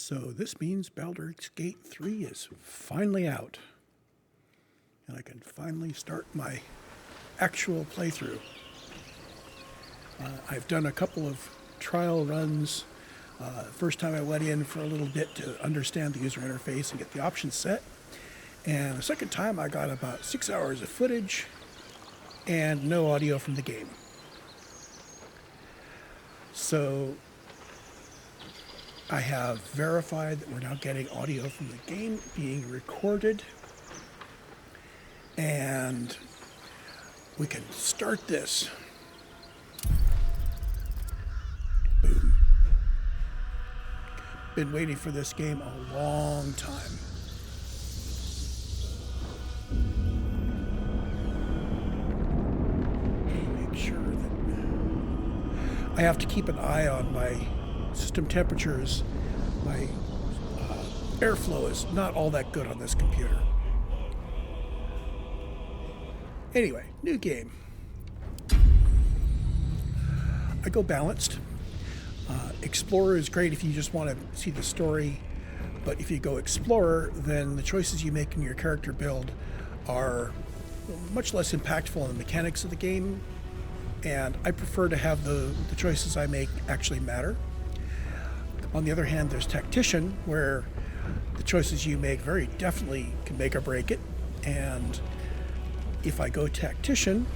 So this means Baldur's Gate 3 is finally out. And I can finally start my actual playthrough. I've done a couple of trial runs. First time I went in for a little bit to understand the user interface and get the options set. And the second time I got about 6 hours of footage and no audio from the game. So I have verified that we're now getting audio from the game being recorded. And we can start this. Boom. Been waiting for this game a long time. Make sure that I have to keep an eye on my system temperatures. My airflow is not all that good on this computer. Anyway, new game. I go balanced. Explorer is great if you just want to see the story, but if you go Explorer, then the choices you make in your character build are much less impactful on the mechanics of the game, and I prefer to have the choices I make actually matter. On the other hand, there's Tactician, where the choices you make very definitely can make or break it, and if I go Tactician,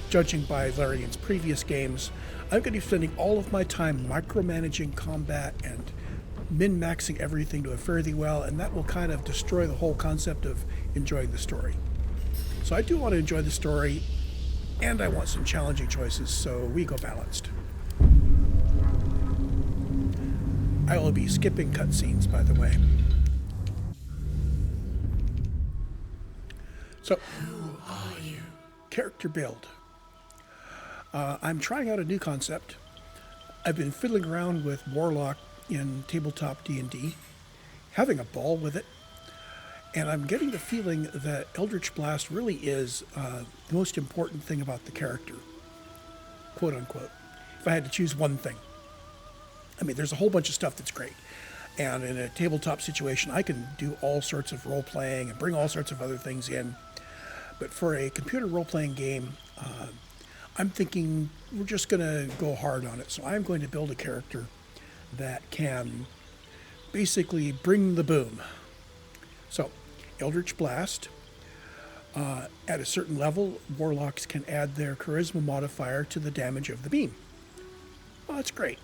judging by Larian's previous games, I'm going to be spending all of my time micromanaging combat and min-maxing everything to a fairly well, and that will kind of destroy the whole concept of enjoying the story. So I do want to enjoy the story, and I want some challenging choices, so we go balanced. I will be skipping cutscenes, by the way. So, Who are you? Character build. I'm trying out a new concept. I've been fiddling around with Warlock in tabletop D&D, having a ball with it, and I'm getting the feeling that Eldritch Blast really is the most important thing about the character, quote unquote, if I had to choose one thing. I mean, there's a whole bunch of stuff that's great, and in a tabletop situation, I can do all sorts of role-playing and bring all sorts of other things in, but for a computer role-playing game, I'm thinking we're just going to go hard on it. So I'm going to build a character that can basically bring the boom. So, Eldritch Blast. At a certain level, Warlocks can add their charisma modifier to the damage of the beam. Well, that's great.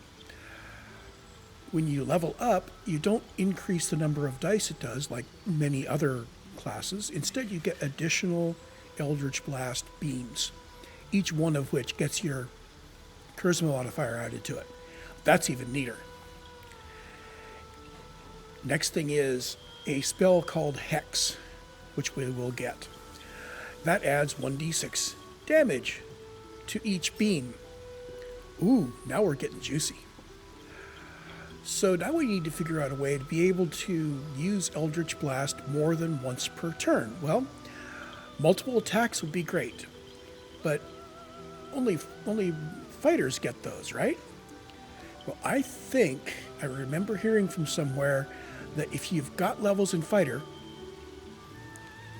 When you level up, you don't increase the number of dice it does like many other classes. Instead, you get additional Eldritch Blast beams, each one of which gets your charisma modifier added to it. That's even neater. Next thing is a spell called Hex, which we will get. That adds 1d6 damage to each beam. Ooh, now we're getting juicy. So now we need to figure out a way to be able to use Eldritch Blast more than once per turn. Well, multiple attacks would be great, but only fighters get those, right? Well, I think I remember hearing from somewhere that if you've got levels in fighter,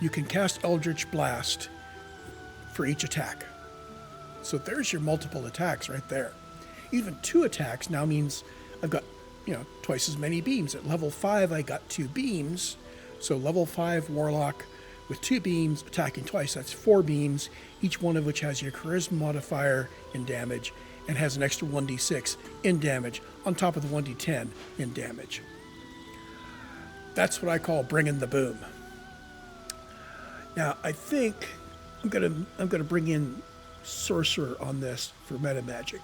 you can cast Eldritch Blast for each attack. So there's your multiple attacks right there. Even 2 attacks now means I've got, twice as many beams. At level 5, I got 2 beams. So level 5 Warlock with 2 beams attacking twice. That's 4 beams, each one of which has your charisma modifier in damage and has an extra 1d6 in damage on top of the 1d10 in damage. That's what I call bringing the boom. Now, I think I'm gonna bring in Sorcerer on this for meta magic.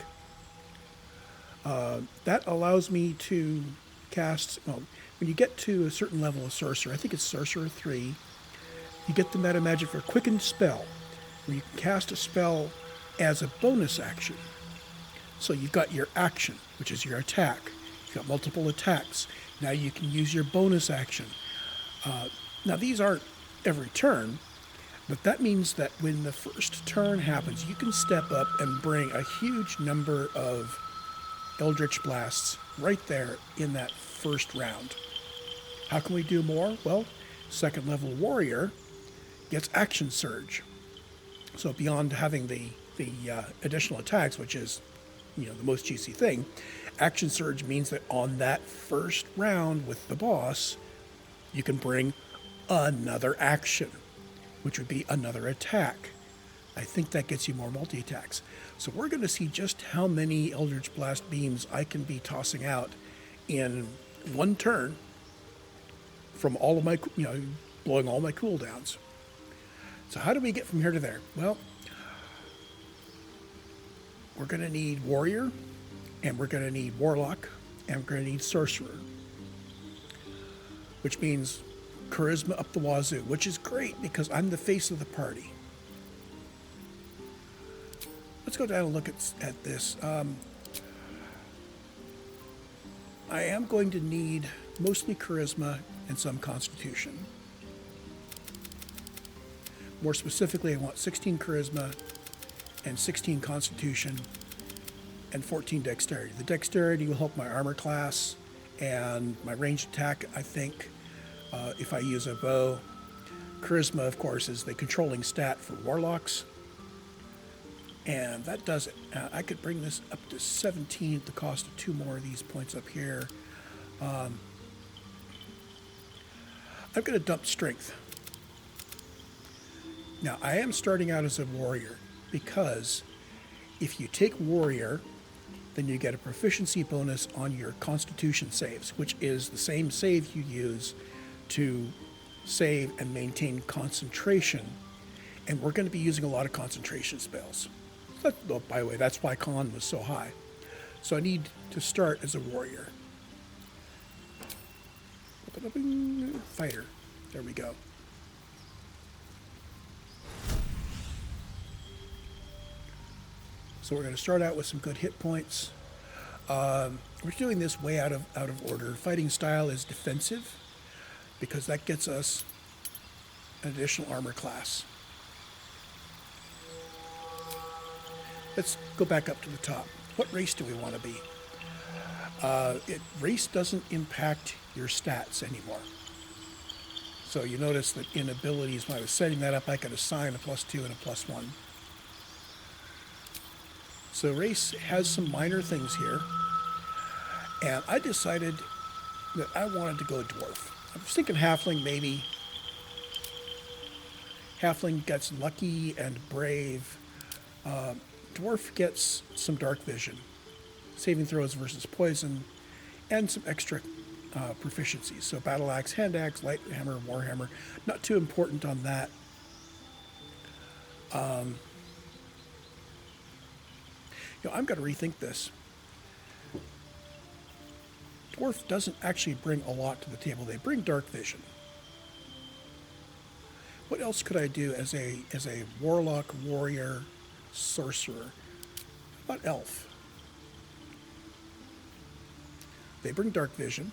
That allows me to cast, when you get to a certain level of Sorcerer, I think it's Sorcerer 3, you get the meta magic for Quickened Spell, where you can cast a spell as a bonus action. So you've got your action, which is your attack. You've got multiple attacks. Now you can use your bonus action. Now these aren't every turn, but that means that when the first turn happens, you can step up and bring a huge number of Eldritch Blasts right there in that first round. How can we do more? Well, second level warrior gets action surge. So beyond having the additional attacks, which is the most juicy thing, action surge means that on that first round with the boss, you can bring another action, which would be another attack. I think that gets you more multi-attacks. So we're going to see just how many Eldritch Blast beams I can be tossing out in one turn from all of my, blowing all my cooldowns. So how do we get from here to there? Well, we're going to need Warrior, and we're going to need Warlock, and we're going to need Sorcerer, which means Charisma up the wazoo, which is great because I'm the face of the party. Let's go down and look at this. I am going to need mostly Charisma and some Constitution. More specifically, I want 16 Charisma and 16 Constitution and 14 Dexterity. The Dexterity will help my armor class and my ranged attack, I think, if I use a bow. Charisma, of course, is the controlling stat for Warlocks. And that does it. I could bring this up to 17 at the cost of 2 more of these points up here. I'm going to dump Strength. Now, I am starting out as a Warrior because if you take Warrior, then you get a proficiency bonus on your Constitution saves, which is the same save you use to save and maintain concentration. And we're going to be using a lot of concentration spells. Oh, by the way, that's why Con was so high. So I need to start as a Warrior. Fighter. There we go. So we're going to start out with some good hit points. We're doing this way out of order. Fighting style is defensive because that gets us an additional armor class. Let's go back up to the top. What race do we want to be? Race doesn't impact your stats anymore. So you notice that in abilities, when I was setting that up, I could assign a +2 and a +1. So race has some minor things here. And I decided that I wanted to go dwarf. I was thinking halfling maybe. Halfling gets lucky and brave. Dwarf gets some dark vision, saving throws versus poison, and some extra proficiencies. So battle axe, hand axe, light hammer, warhammer. Not too important on that. I'm going to rethink this. Dwarf doesn't actually bring a lot to the table. They bring dark vision. What else could I do as a warlock, warrior, sorcerer? How about elf? They bring dark vision.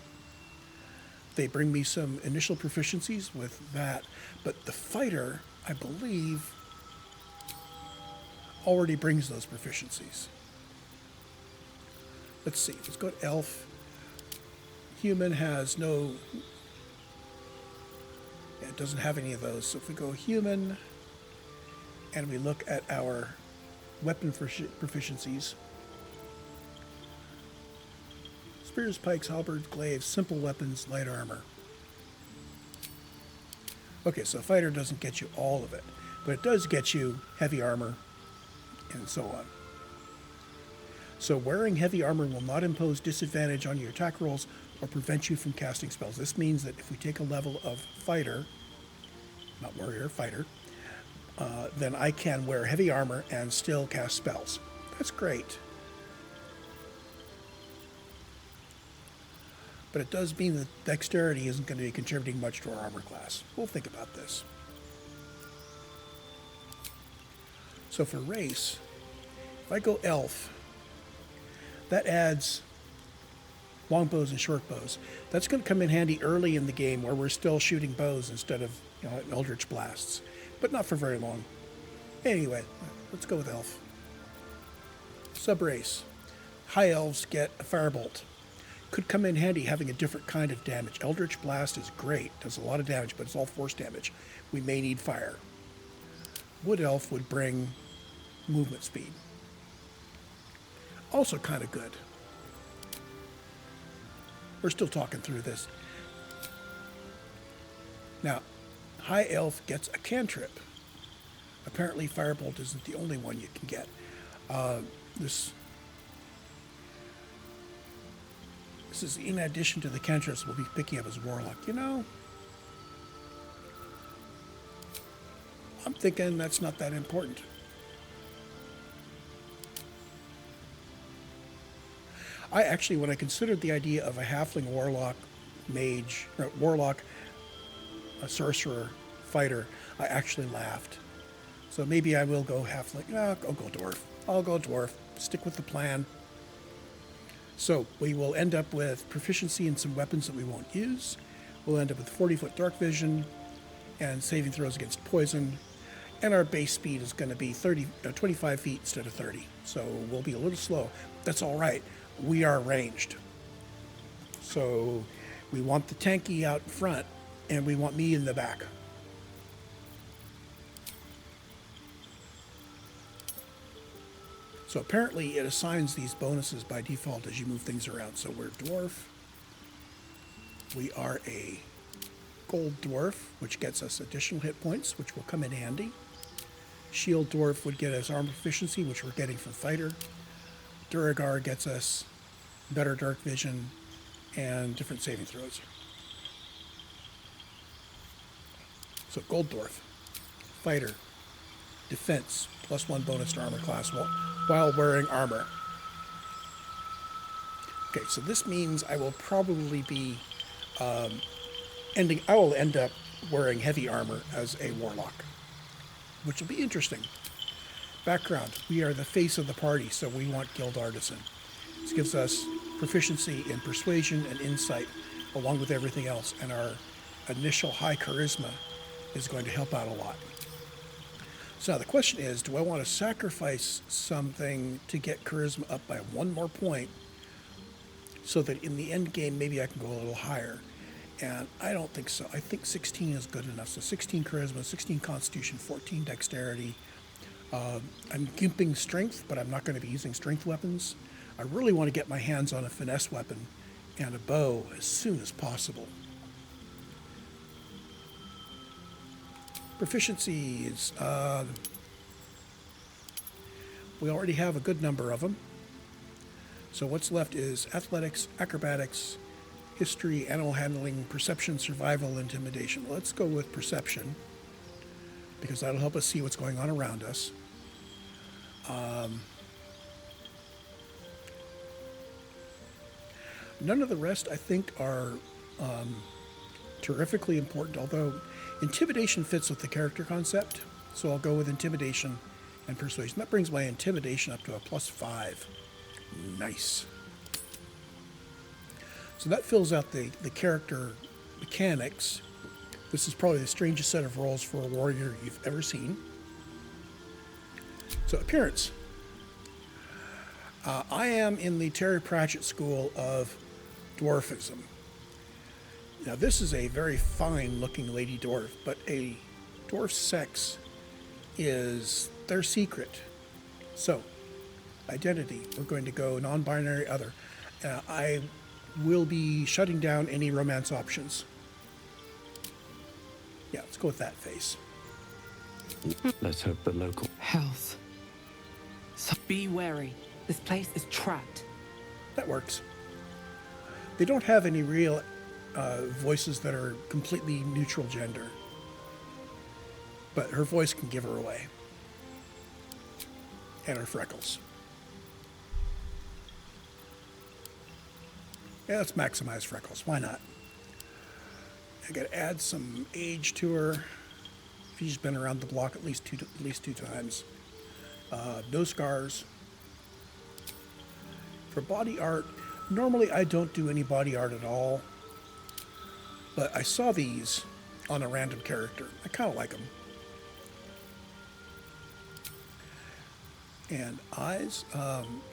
They bring me some initial proficiencies with that. But the fighter, I believe, already brings those proficiencies. Let's see. Let's go to elf. Human has no... it doesn't have any of those. So if we go human and we look at our weapon proficiencies, spears, pikes, halberds, glaives, simple weapons, light armor. Okay, so fighter doesn't get you all of it, but it does get you heavy armor and so on. So wearing heavy armor will not impose disadvantage on your attack rolls or prevent you from casting spells. This means that if we take a level of fighter, not warrior, fighter, then I can wear heavy armor and still cast spells. That's great. But it does mean that dexterity isn't going to be contributing much to our armor class. We'll think about this. So for race, if I go elf, that adds longbows and short bows. That's going to come in handy early in the game where we're still shooting bows instead of eldritch blasts, but not for very long. Anyway, let's go with elf. Subrace. High elves get a firebolt. Could come in handy having a different kind of damage. Eldritch Blast is great, does a lot of damage, but it's all force damage. We may need fire. Wood Elf would bring movement speed. Also kind of good. We're still talking through this. Now, High Elf gets a cantrip. Apparently Firebolt isn't the only one you can get. This is in addition to the cantrips we'll be picking up as Warlock. You know, I'm thinking that's not that important. I actually, when I considered the idea of a halfling warlock, mage, or warlock, a sorcerer, fighter, I actually laughed. So maybe I will go halfling. No, I'll go dwarf. I'll go dwarf. Stick with the plan. So we will end up with proficiency in some weapons that we won't use. We'll end up with 40-foot dark vision and saving throws against poison. And our base speed is going to be 25 feet instead of 30. So we'll be a little slow. That's all right. We are ranged. So we want the tanky out in front, and we want me in the back. So apparently it assigns these bonuses by default as you move things around. So we're dwarf. We are a gold dwarf, which gets us additional hit points, which will come in handy. Shield dwarf would get us armor proficiency, which we're getting from fighter. Duragar gets us better dark vision and different saving throws. So gold dwarf, fighter, defense, +1 bonus to armor class while wearing armor. Okay, so this means I will probably be I will end up wearing heavy armor as a warlock, which will be interesting. Background, we are the face of the party, so we want Guild Artisan. This gives us proficiency in persuasion and insight, along with everything else, and our initial high charisma is going to help out a lot. So now the question is, do I want to sacrifice something to get charisma up by 1 more point so that in the end game maybe I can go a little higher? And I don't think so. I think 16 is good enough. So 16 charisma, 16 constitution, 14 dexterity. I'm gimping strength, but I'm not going to be using strength weapons. I really want to get my hands on a finesse weapon and a bow as soon as possible. Proficiencies. We already have a good number of them. So what's left is athletics, acrobatics, history, animal handling, perception, survival, intimidation. Let's go with perception, because that'll help us see what's going on around us. None of the rest, I think, are terrifically important, although intimidation fits with the character concept, so I'll go with intimidation and persuasion. That brings my intimidation up to a +5. Nice. So that fills out the character mechanics. This is probably the strangest set of rolls for a warrior you've ever seen. So appearance. I am in the Terry Pratchett school of dwarfism. Now this is a very fine looking lady dwarf, but a dwarf's sex is their secret. So, identity, we're going to go non-binary other. I will be shutting down any romance options. Yeah, let's go with that face. Let's hope the local Health. So be wary. This place is trapped. That works. They don't have any real voices that are completely neutral gender, but her voice can give her away. And her freckles. Yeah, let's maximize freckles. Why not? I got to add some age to her. She's been around the block at least two times. No scars. For body art, normally I don't do any body art at all, but I saw these on a random character. I kind of like them. And eyes,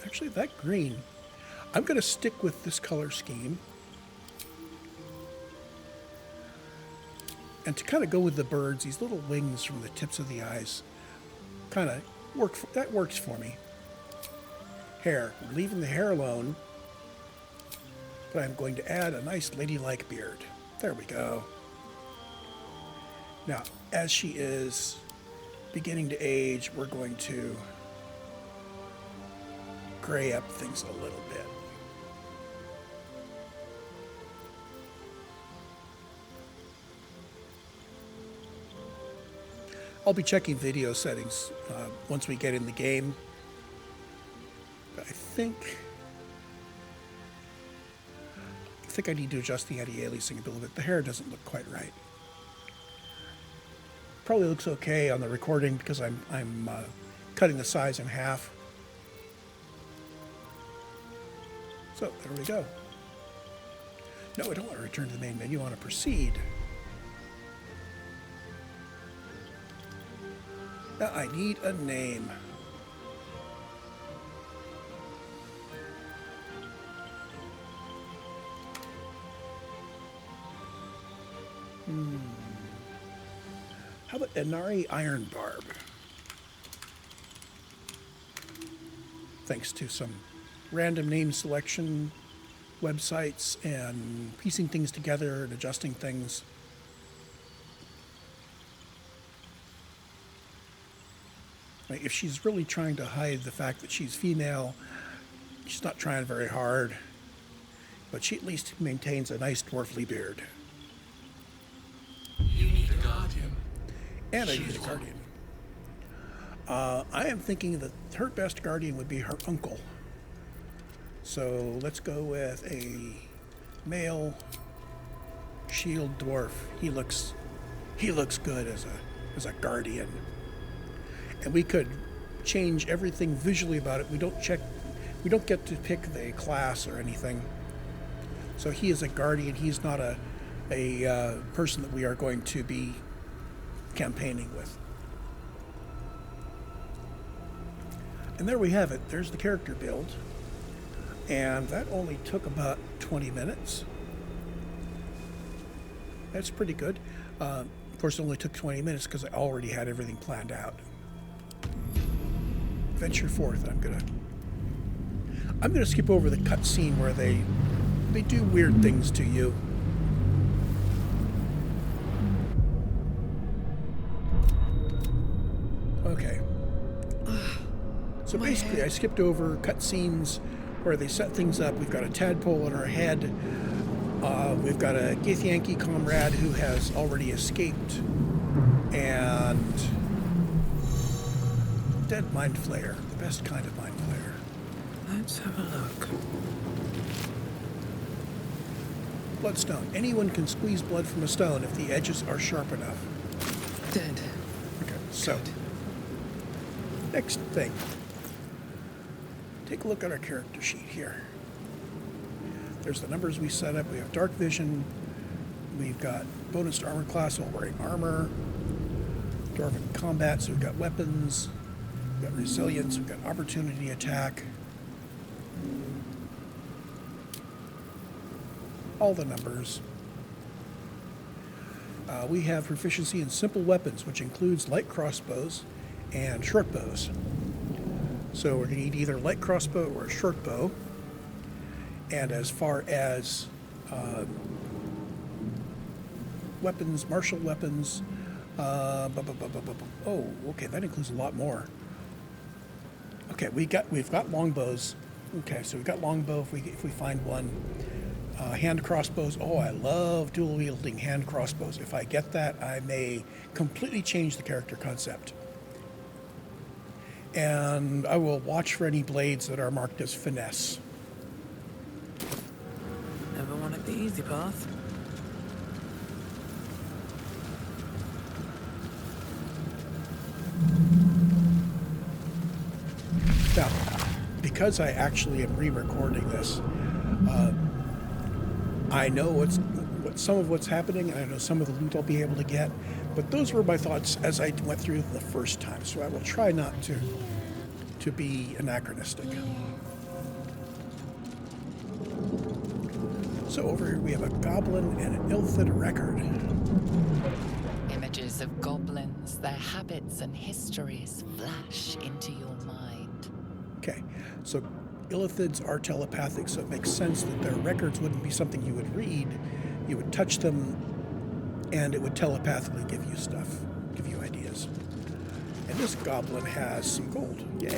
actually that green I'm going to stick with this color scheme. And to kind of go with the birds, these little wings from the tips of the eyes kind of that works for me. Hair, we're leaving the hair alone, but I'm going to add a nice ladylike beard. There we go. Now, as she is beginning to age, we're going to gray up things a little bit. I'll be checking video settings once we get in the game. But I think I need to adjust the anti-aliasing a little bit. The hair doesn't look quite right. Probably looks okay on the recording because I'm cutting the size in half. So there we go. No, I don't want to return to the main menu. I want to proceed. Now I need a name. How about Inari Ironbarb? Thanks to some random name selection websites and piecing things together and adjusting things. If she's really trying to hide the fact that she's female, she's not trying very hard, but she at least maintains a nice dwarfly beard. You need a guardian. And I need a guardian. I am thinking that her best guardian would be her uncle. So let's go with a male shield dwarf. He looks good as a guardian. And we could change everything visually about it. We don't get to pick the class or anything. So he is a guardian. He's not a person that we are going to be campaigning with. And there we have it. There's the character build. And that only took about 20 minutes. That's pretty good. Of course, it only took 20 minutes because I already had everything planned out. Venture forth. I'm gonna skip over the cutscene where they do weird things to you. Okay. So basically, I skipped over cutscenes where they set things up. We've got a tadpole in our head. We've got a Githyanki comrade who has already escaped, and dead mind flayer, the best kind of mind flayer. Let's have a look. Bloodstone. Anyone can squeeze blood from a stone if the edges are sharp enough. Dead. Okay, so next thing. Take a look at our character sheet here. There's the numbers we set up. We have dark vision. We've got bonus to armor class while wearing armor. Dwarven combat, so we've got weapons. We've got resilience. We've got opportunity attack. All the numbers. We have proficiency in simple weapons, which includes light crossbows and short bows. So we're going to need either light crossbow or a short bow. And as far as weapons, martial weapons, oh, okay, that includes a lot more. Okay, we've got longbows. Okay, so we've got longbow if we find one. Hand crossbows. Oh, I love dual wielding hand crossbows. If I get that, I may completely change the character concept. And I will watch for any blades that are marked as finesse. Never wanted the easy path. Now, because I actually am re-recording this, I know some of what's happening, and I know some of the loot I'll be able to get, but those were my thoughts as I went through the first time, so I will try not to be anachronistic. So over here we have a goblin and an illithid record. Images of goblins, their habits and histories flash into your mind. Okay, so illithids are telepathic, so it makes sense that their records wouldn't be something you would read. You would touch them, and it would telepathically give you stuff, give you ideas. And this goblin has some gold. Yay.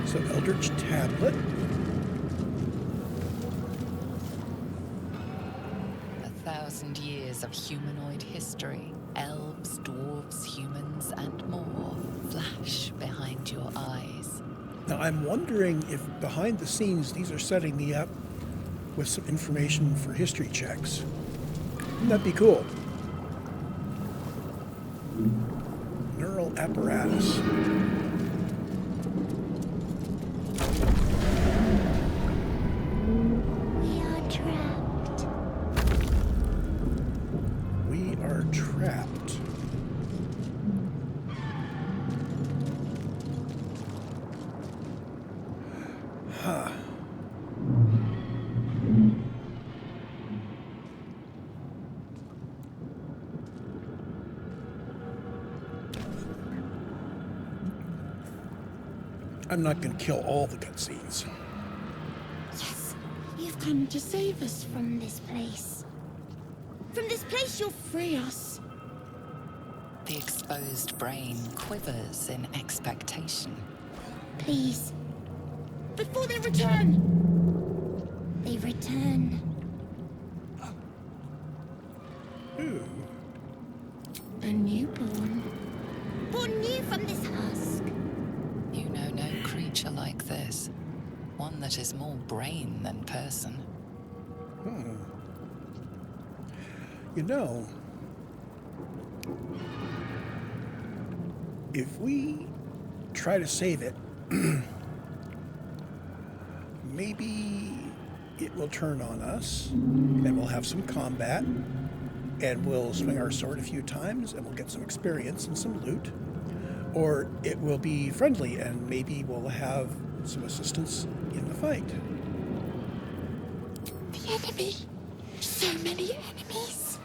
So Eldritch Tablet. 1,000 years of humanoid history. Elves, dwarves, humans, and more flash behind your eyes. Now I'm wondering if behind the scenes these are setting me up with some information for history checks. Wouldn't that be cool? Neural apparatus. We are trapped. We are trapped. Huh. I'm not going to kill all the cutscenes. Yes, you've come to save us from this place. From this place, you'll free us. The exposed brain quivers in expectation. Please. Before they return. They return. Ooh. A newborn. Born new from this husk. You know no creature like this. One that is more brain than person. You know, if we try to save it, maybe it will turn on us, and we'll have some combat, and we'll swing our sword a few times, and we'll get some experience and some loot. Or it will be friendly, and maybe we'll have some assistance in the fight. The enemy. So many enemies.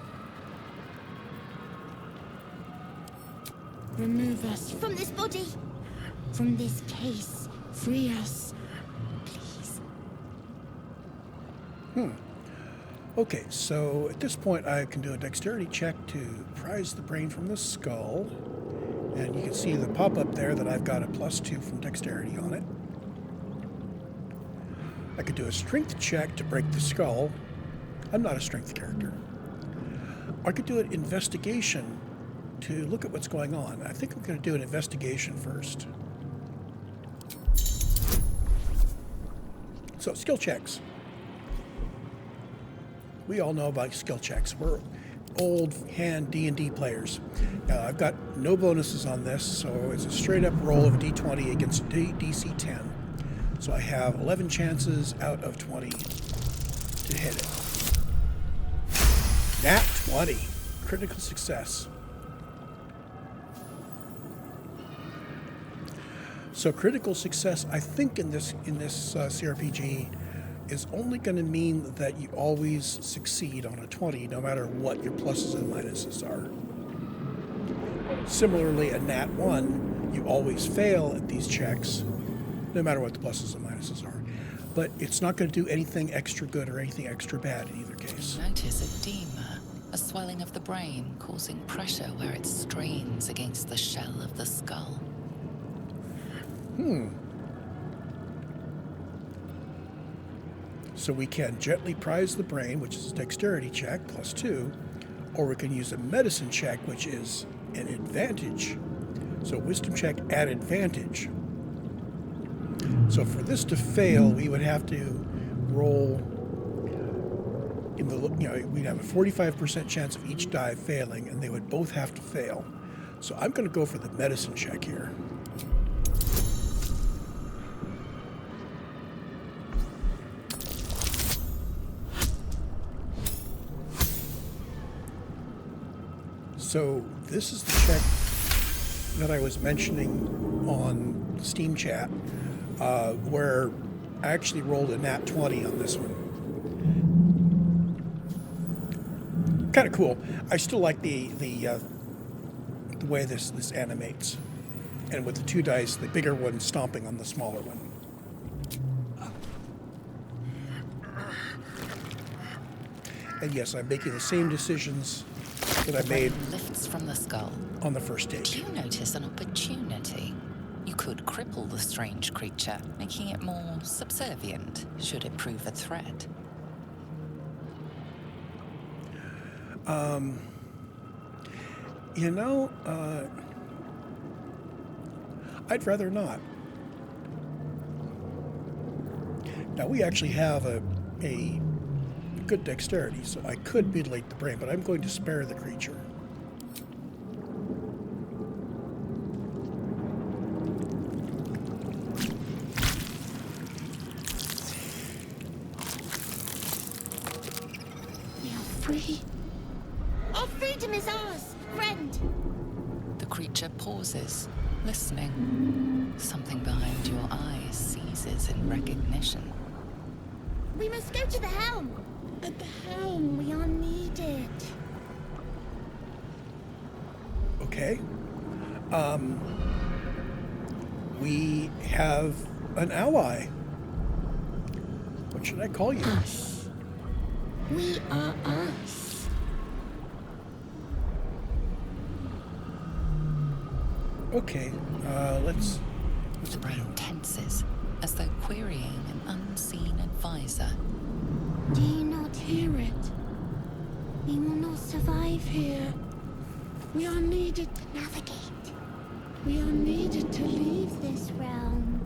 Remove us from this body. From this case. Free us. Please. Okay, so at this point I can do a dexterity check to prise the brain from the skull. And you can see the pop-up there that I've got a +2 from dexterity on it. I could do a strength check to break the skull. I'm not a strength character. I could do an investigation to look at what's going on. I think I'm going to do an investigation first. So, skill checks. We all know about skill checks. We're old hand D&D players. I've got no bonuses on this, so it's a straight up roll of D20 against DC 10. So I have 11 chances out of 20 to hit it. Nat 20. Critical success. So critical success, I think in this CRPG, is only going to mean that you always succeed on a 20, no matter what your pluses and minuses are. Similarly, a nat 1, you always fail at these checks, no matter what the pluses and minuses are. But it's not going to do anything extra good or anything extra bad in either case. Notice edema, a swelling of the brain causing pressure where it strains against the shell of the skull. So we can gently prise the brain, which is a dexterity check, +2, or we can use a medicine check, which is an advantage. So wisdom check at advantage. So for this to fail, we would have to roll in the, we'd have a 45% chance of each die failing, and they would both have to fail. So I'm going to go for the medicine check here. So this is the check that I was mentioning on Steam chat, where I actually rolled a nat 20 on this one. Kind of cool. I still like the way this animates, and with the two dice, the bigger one stomping on the smaller one. And yes, I'm making the same decisions that I made Lifts from the skull. on the first Do take. you notice an opportunity? You could cripple the strange creature, making it more subservient, should it prove a threat. You know, I'd rather not. Now, we actually have a good dexterity, so I could mutilate the brain, but I'm going to spare the creature. We are free. Our freedom is ours, friend. The creature pauses, listening. Something behind your eyes seizes in recognition. We must go to the helm. At the helm, we are needed. Okay. We have an ally. What should I call you? Us. We are us. Okay, let's The brain tenses, as though querying an unseen advisor. Do you not hear it? We will not survive here. We are needed to navigate. We are needed to leave this realm.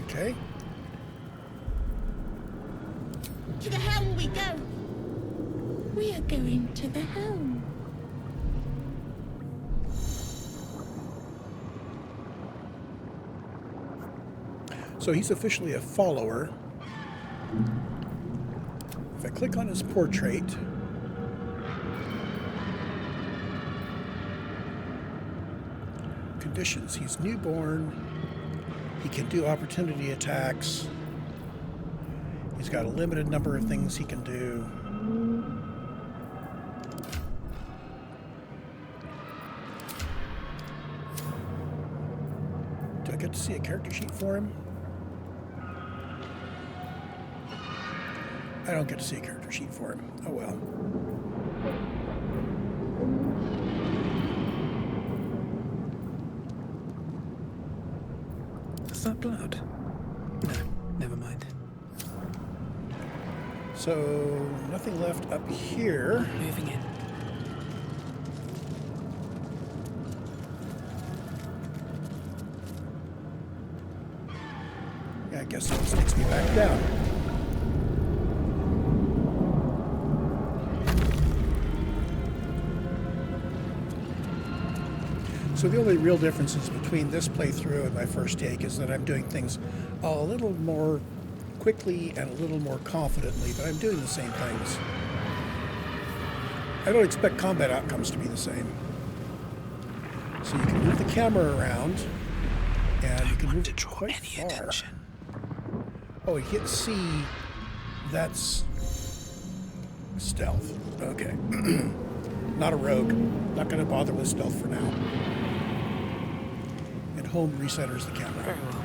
okay. To the helm we go. We are going to the helm. So he's officially a follower. If I click on his portrait, conditions, he's newborn, he can do opportunity attacks, he's got a limited number of things he can do. Do I get to see a character sheet for him? I don't get to see a character sheet for him. Oh well. Is that blood? No, never mind. So, nothing left up here. Moving in. Yeah, I guess that takes me back down. So the only real differences between this playthrough and my first take is that I'm doing things a little more quickly and a little more confidently, but I'm doing the same things. I don't expect combat outcomes to be the same. So you can move the camera around, and you can move it quite far. Oh, you hit C. That's stealth. Okay. Not a rogue. Not going to bother with stealth for now. And home recenters the camera. Very well.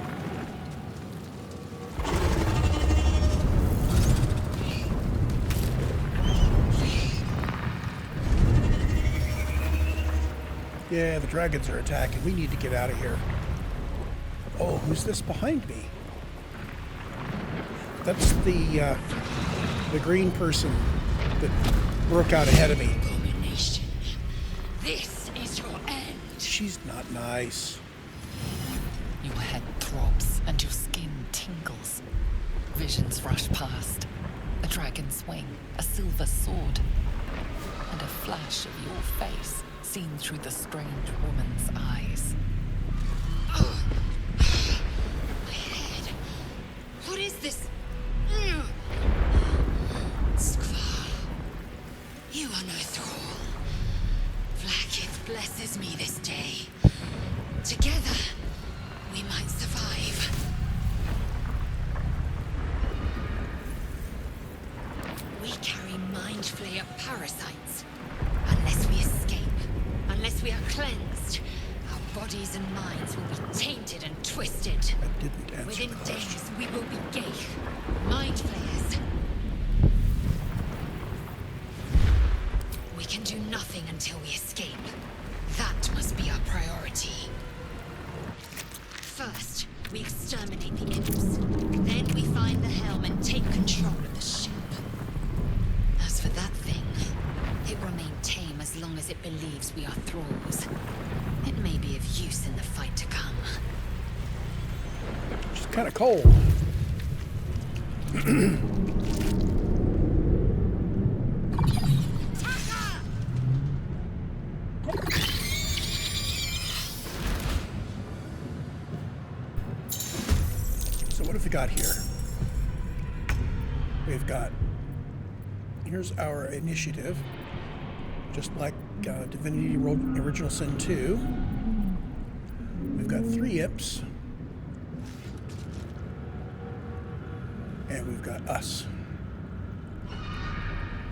Yeah, the dragons are attacking. We need to get out of here. Oh, who's this behind me? That's the green person that broke out ahead of me. Abomination. This is your end. She's not nice. Your head throbs and your skin tingles. Visions rush past. A dragon's wing, a silver sword, and a flash of your face seen through the strange woman's eyes. My head. What is this? Skvar. You are no thrall. blesses me this day. Together, we might survive. We carry mind flayer parasites. Unless we escape, unless we are cleansed, our bodies and minds will be tainted and twisted. I didn't answer Within the question. days, we will be Gaith, mind flayers. We can do nothing until we escape. That must be our priority. First, we exterminate the imps. Then we find the helm and take control of the ship. As for that thing, it remained tame as long as it believes we are thralls. It may be of use in the fight to come. It's kind of cold. So what have we got here? We've got, here's our initiative, just like Divinity Original Sin 2. We've got 3 imps. And we've got us.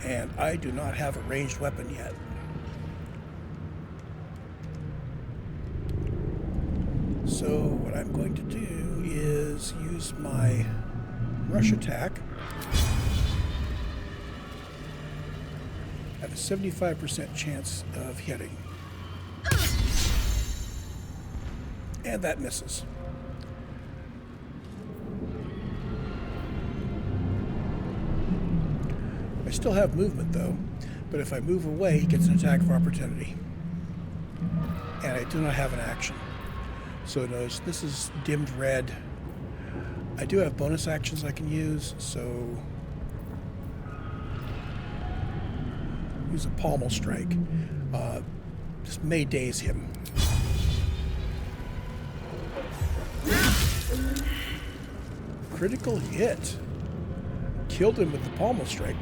And I do not have a ranged weapon yet. So what I'm going to do is use my rush attack. I have a 75% chance of hitting. And that misses. I still have movement though, but if I move away, he gets an attack of opportunity. And I do not have an action. So notice this is dimmed red. I do have bonus actions I can use, so use a pommel strike. This may daze him. Critical hit. Killed him with the pommel strike.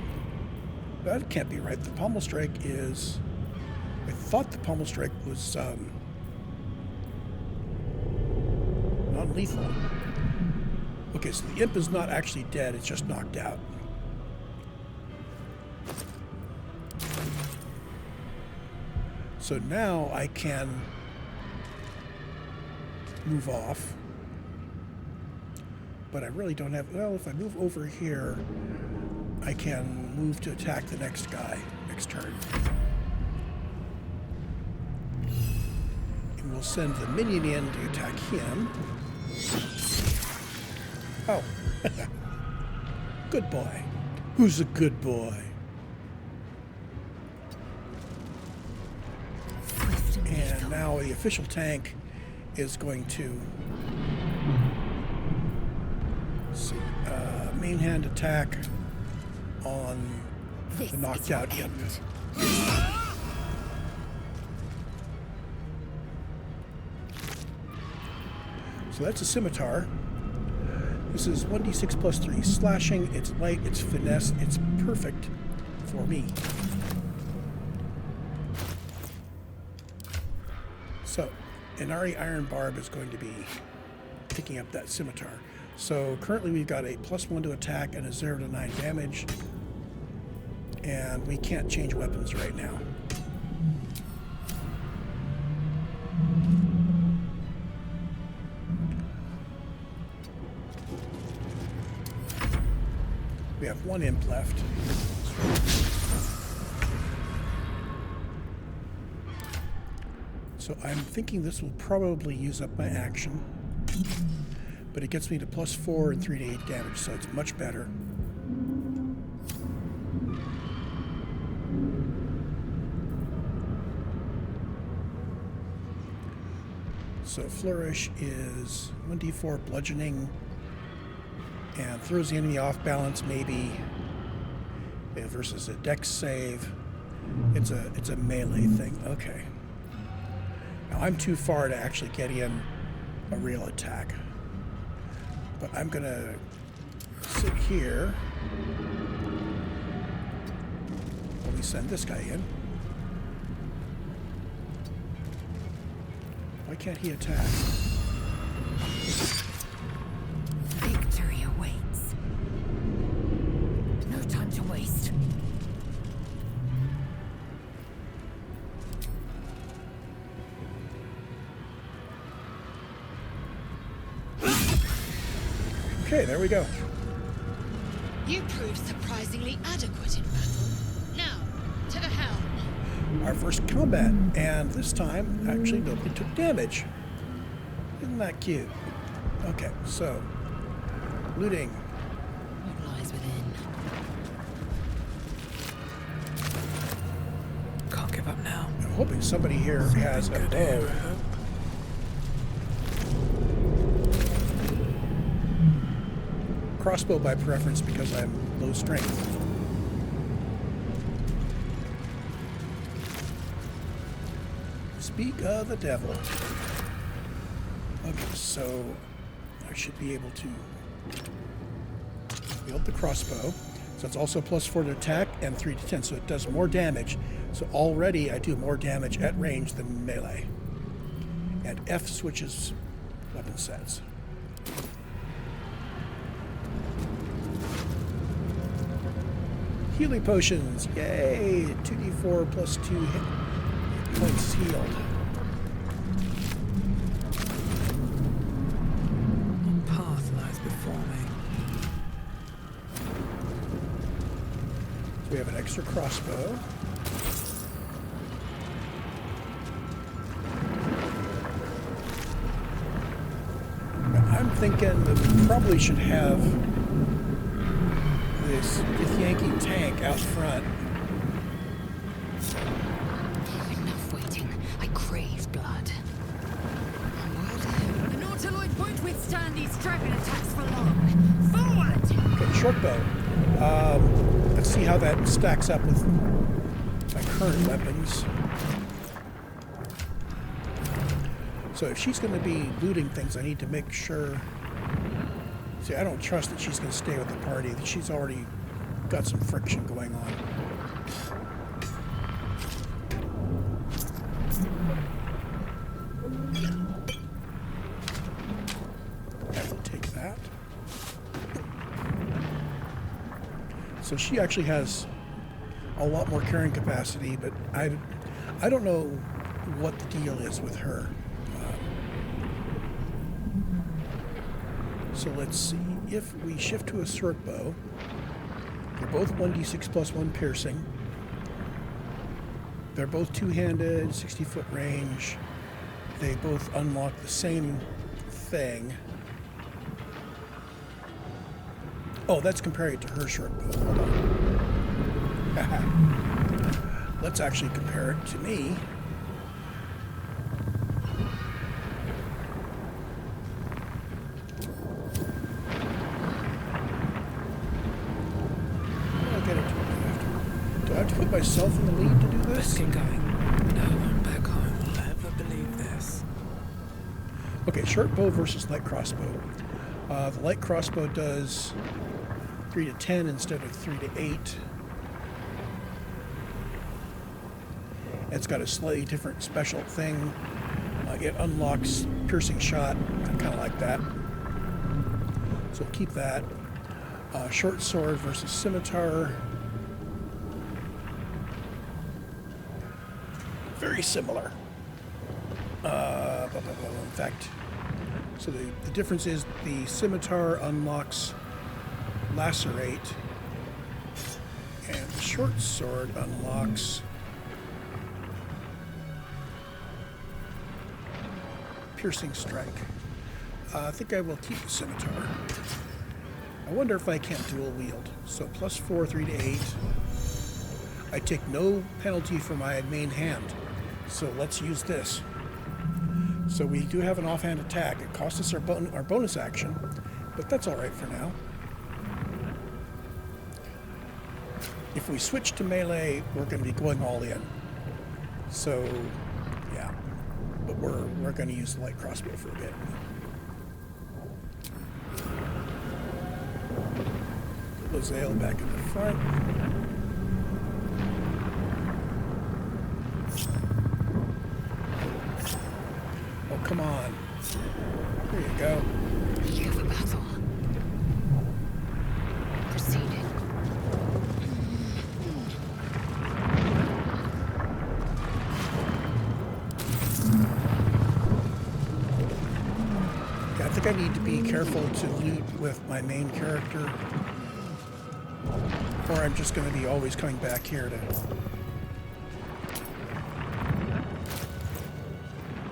That can't be right. The pommel strike is... I thought the pommel strike was non-lethal. Okay, so the imp is not actually dead, it's just knocked out. So now I can move off. But I really don't have... Well, if I move over here, I can move to attack the next guy, next turn. And we'll send the minion in to attack him. Oh. Good boy. Who's a good boy? And now the official tank is going to main hand attack on the knocked out imp. So that's a scimitar. This is 1d6 plus 3. Slashing, it's light, it's finesse, it's perfect for me. So, Inari Ironbarb is going to be picking up that scimitar. So currently we've got a +1 to attack and a 0 to 9 damage. And we can't change weapons right now. We have 1 imp left. So I'm thinking this will probably use up my action. But it gets me to +4 and 3 to 8 damage, so it's much better. So Flourish is 1d4 bludgeoning and throws the enemy off balance maybe versus a dex save. It's a melee thing. Okay. Now I'm too far to actually get in a real attack. But I'm gonna sit here while we send this guy in. Why can't he attack? Victory awaits. No time to waste. Okay, there we go. You proved surprisingly adequate in battle. Now, to the helm. Our first combat, and this time, actually, nobody took damage. Isn't that cute? Okay, so, looting. What lies within? Can't give up now. I'm hoping somebody here has a bow. Crossbow by preference because I'm low strength. Speak of the devil. Okay, so I should be able to wield the crossbow. So it's also +4 to attack and 3 to 10, so it does more damage. So already I do more damage at range than melee. And F switches weapon sets. Healing potions, yay! 2d4 plus 2 hit points healed. What path lies before me? So we have an extra crossbow. I'm thinking that we probably should have this Githyanki tank out front. Enough waiting. I crave blood. The Nautiloid won't withstand these dragon attacks for long. Forward! Okay, short bow. Let's see how that stacks up with my current weapons. So if she's going to be looting things, I need to make sure... See, I don't trust that she's going to stay with the party. That she's already got some friction going on. I will take that. So she actually has a lot more carrying capacity, but I don't know what the deal is with her. So let's see. If we shift to a short bow, they're both 1d6 plus 1 piercing. They're both two-handed, 60-foot range. They both unlock the same thing. Oh, that's comparing it to her short bow. Hold on. Let's actually compare it to me. Do I have to put myself in the lead to do this? Let's get going. No one back home will ever believe this. Okay, short bow versus light crossbow. The light crossbow does 3 to 10 instead of 3 to 8. It's got a slightly different special thing. It unlocks piercing shot. I kind of like that. So we'll keep that. Short sword versus scimitar. Very similar. In fact, so the difference is the scimitar unlocks lacerate, and the short sword unlocks piercing strike. I think I will keep the scimitar. I wonder if I can't dual wield. So +4, 3 to 8. I take no penalty for my main hand. So let's use this. So we do have an offhand attack. It costs us our bonus action, but that's all right for now. If we switch to melee, we're going to be going all in. So, yeah. But we're going to use the light crossbow for a bit. Put Lozale back in the front. come on. There you go. Eager for battle. Proceeding. Yeah, I think I need to be careful to loot with my main character. Or I'm just going to be always coming back here to...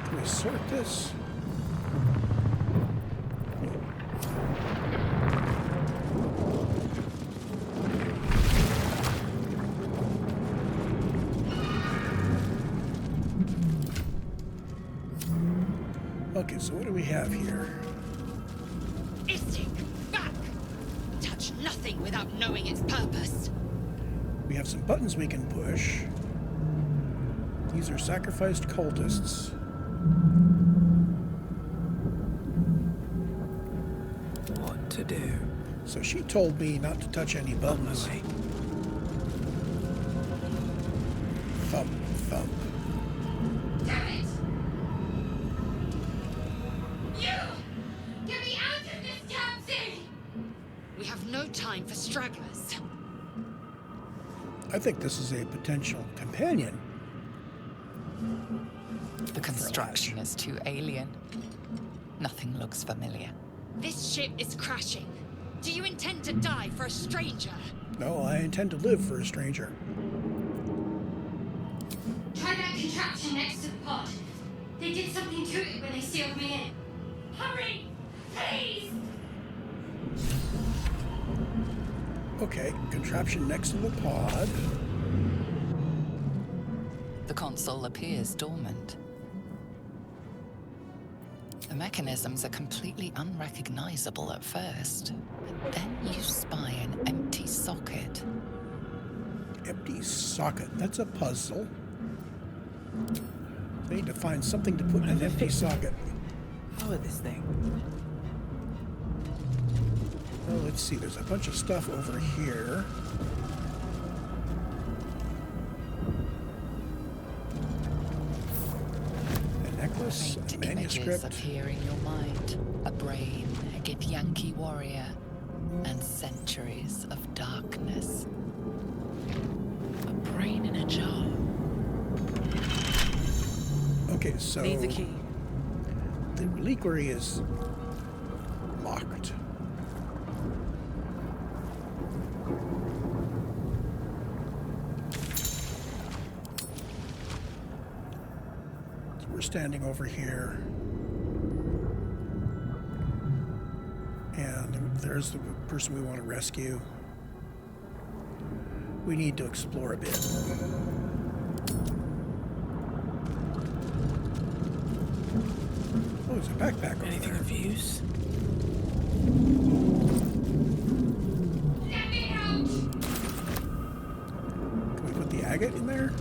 Can we sort this? Okay, so what do we have here? Istik, back! Touch nothing without knowing its purpose. We have some buttons we can push. These are sacrificed cultists. What to do? So she told me not to touch any buttons. Way. Thump, thump. Damn it! You! Get me out of this damn thing! We have no time for stragglers. I think this is a potential companion. The construction is too alien. Nothing looks familiar. This ship is crashing. Do you intend to die for a stranger? No, I intend to live for a stranger. Try that contraption next to the pod. They did something to it when they sealed me in. Hurry! Please! Okay, contraption next to the pod. The console appears dormant. The mechanisms are completely unrecognizable at first, but then you spy an empty socket. Empty socket. That's a puzzle. I need to find something to put in an empty socket. Power this thing. Well, let's see. There's a bunch of stuff over here. A necklace, a Faint images manuscript. appear in your mind. A brain, a Githyanki warrior, and centuries of darkness. A brain in a jar. Okay, so Needs a key. the reliquary is locked. So we're standing over here. And there's the person we want to rescue. We need to explore a bit. Oh, there's a backpack over Anything there. of use? Let me out! Can we put the agate in there?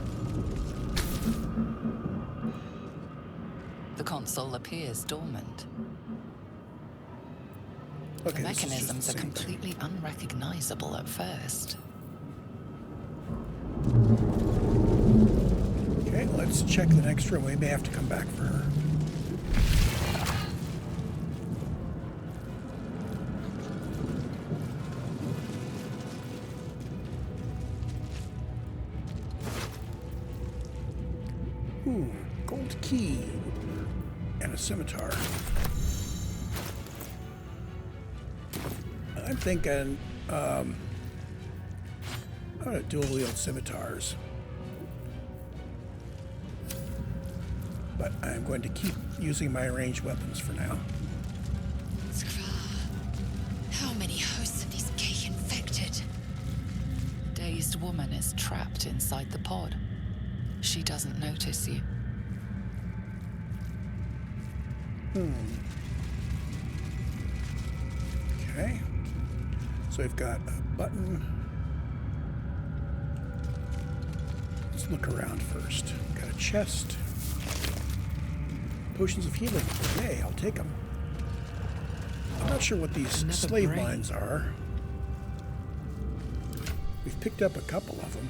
The console appears dormant. Okay, The this is just mechanisms the are same thing. completely unrecognizable at first. Okay, let's check the next room. We may have to come back for her. Ooh, gold key and a scimitar. I'm thinking I'm gonna dual wield scimitars. But I'm going to keep using my ranged weapons for now. Skrar. How many hosts of these gay infected? Dazed woman is trapped inside the pod. She doesn't notice you. Okay. So we've got a button. Let's look around first. Got a chest. Potions of healing. Yay, I'll take them. I'm not sure what these Another slave brain. lines are. We've picked up a couple of them.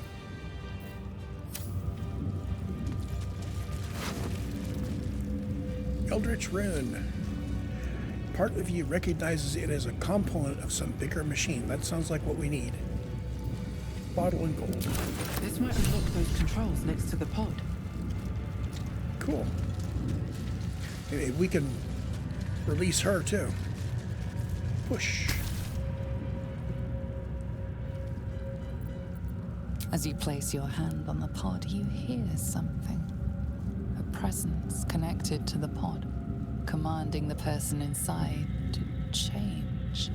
Eldritch Rune. Part of you recognizes it as a component of some bigger machine. That sounds like what we need. Bottle and gold. This might unlock those controls next to the pod. Cool. Maybe we can release her too. Push. As you place your hand on the pod, you hear something. A presence connected to the pod, commanding the person inside to change.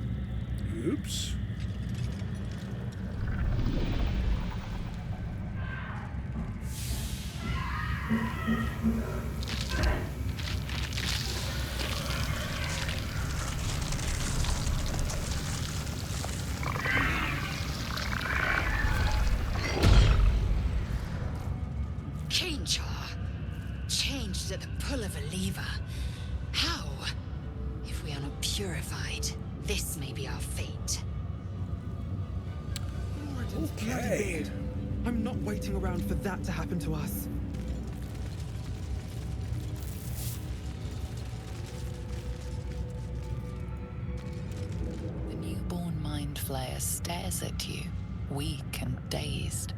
Oops. Change her. Changed at the pull of a lever. How? If we are not purified, this may be our fate. Okay. I'm not waiting around for that to happen to us. The newborn mind flayer stares at you, weak and dazed.